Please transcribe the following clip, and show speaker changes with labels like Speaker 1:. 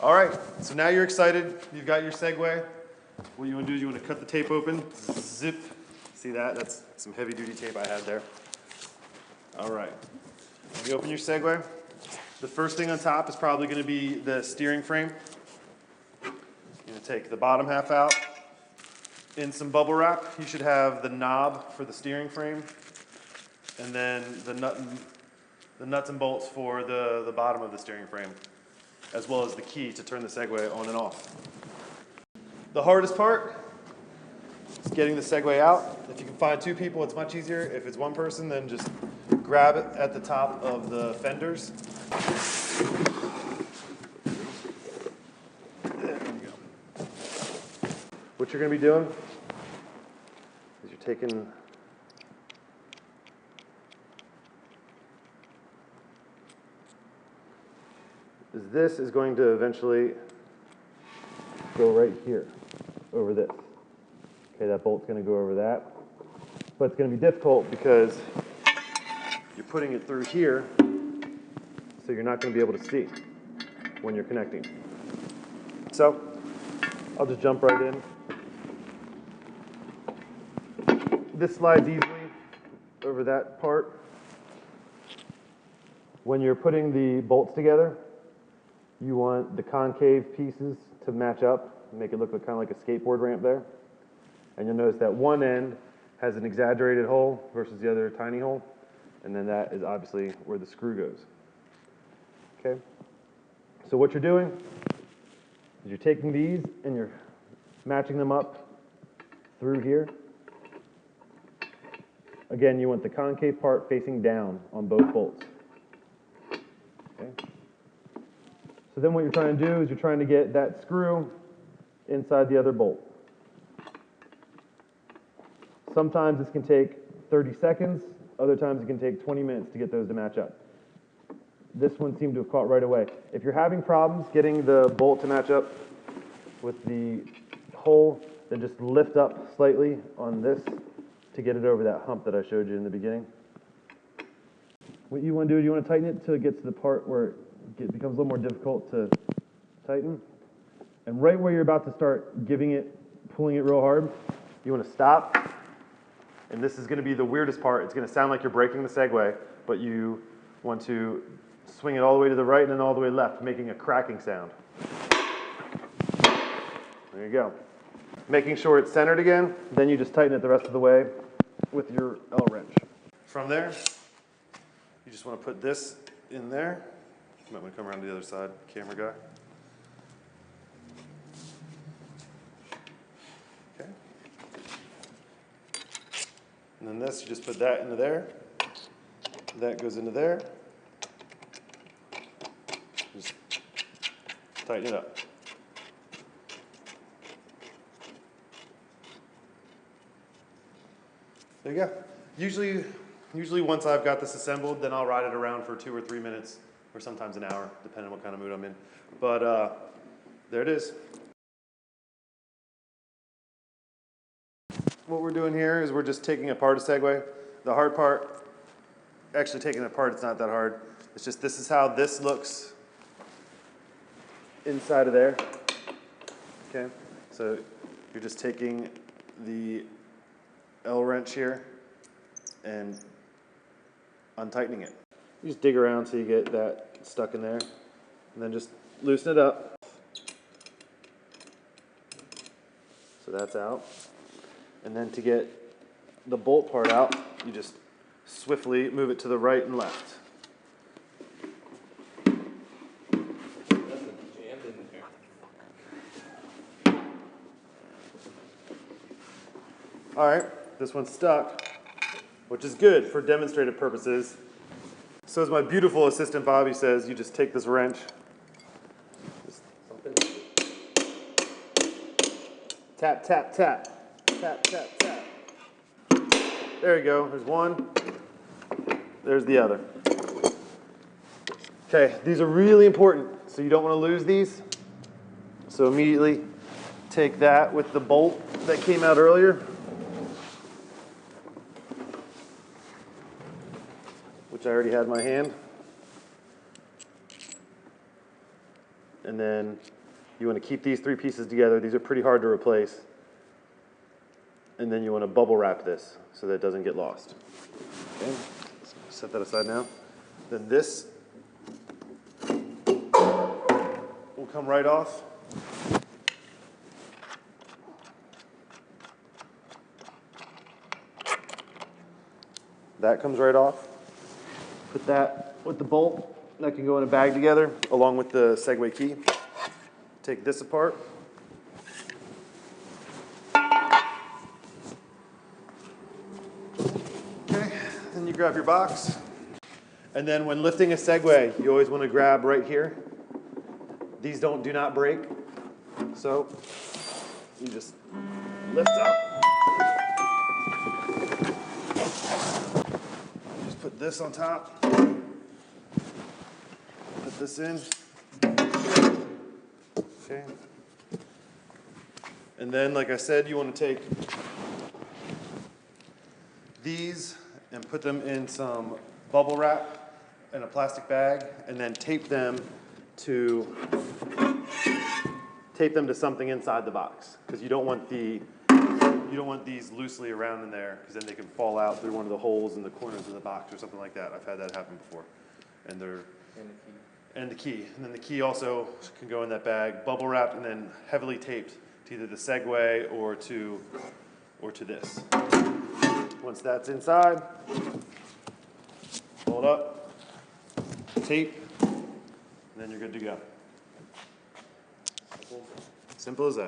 Speaker 1: All right, so now you're excited. You've got your Segway. What you want to do is you want to cut the tape open. Zip. See that? That's some heavy duty tape I had there. All right. When you open your Segway, the first thing on top is probably going to be the steering frame. You're going to take the bottom half out. In some bubble wrap, you should have the knob for the steering frame, and then the nuts and bolts for the bottom of the steering frame, as well as the key to turn the Segway on and off. The hardest part is getting the Segway out. If you can find two people, it's much easier. If it's one person, then just grab it at the top of the fenders. There we go. What you're going to be doing is you're taking this is going to eventually go right here over this. Okay, that bolt's going to go over that. But it's going to be difficult because you're putting it through here, so you're not going to be able to see when you're connecting. So I'll just jump right in. This slides easily over that part. When you're putting the bolts together, you want the concave pieces to match up, make it look kind of like a skateboard ramp there. And you'll notice that one end has an exaggerated hole versus the other tiny hole. And then that is obviously where the screw goes. Okay? So what you're doing is you're taking these and you're matching them up through here. Again, you want the concave part facing down on both bolts. Okay? So then what you're trying to do is you're trying to get that screw inside the other bolt. Sometimes this can take 30 seconds, other times it can take 20 minutes to get those to match up. This one seemed to have caught right away. If you're having problems getting the bolt to match up with the hole, then just lift up slightly on this to get it over that hump that I showed you in the beginning. What you want to do is you want to tighten it until it gets to the part where it becomes a little more difficult to tighten. And right where you're about to start pulling it real hard, you want to stop. And this is going to be the weirdest part. It's going to sound like you're braking the Segway, but you want to swing it all the way to the right and then all the way left, making a cracking sound. There you go. Making sure it's centered again, then you just tighten it the rest of the way with your L wrench. From there, you just want to put this in there. You might want to come around to the other side, camera guy. Okay. And then this, you just put that into there. That goes into there. Just tighten it up. There you go. Usually once I've got this assembled, then I'll ride it around for 2 or 3 minutes, or sometimes an hour, depending on what kind of mood I'm in. But there it is. What we're doing here is we're just taking apart a Segway. The hard part, actually taking it apart, it's not that hard. It's just this is how this looks inside of there. Okay, so you're just taking the L wrench here and untightening it. You just dig around till you get that stuck in there, and then just loosen it up. So that's out. And then to get the bolt part out, you just swiftly move it to the right and left. All right, this one's stuck, which is good for demonstrative purposes. So as my beautiful assistant Bobby says, you just take this wrench, just tap, tap, tap, tap, tap, tap. There you go, there's one, there's the other. Okay, these are really important, so you don't want to lose these. So immediately take that with the bolt that came out earlier, which I already had in my hand. And then you want to keep these 3 pieces together. These are pretty hard to replace. And then you want to bubble wrap this so that it doesn't get lost. Okay, so set that aside now. Then this will come right off. That comes right off. Put that with the bolt. That can go in a bag together along with the Segway key. Take this apart. Okay, then you grab your box. And then when lifting a Segway, you always want to grab right here. These do not break. So you just lift up. Just put this on top. Put this in. Okay. And then, like I said, you want to take these and put them in some bubble wrap in a plastic bag, and then tape them to something inside the box, because you don't want these loosely around in there, because then they can fall out through one of the holes in the corners of the box or something like that. I've had that happen before. And the key. And then the key also can go in that bag, bubble wrapped and then heavily taped to either the Segway or to this. Once that's inside, fold up, tape, and then you're good to go. Simple as that.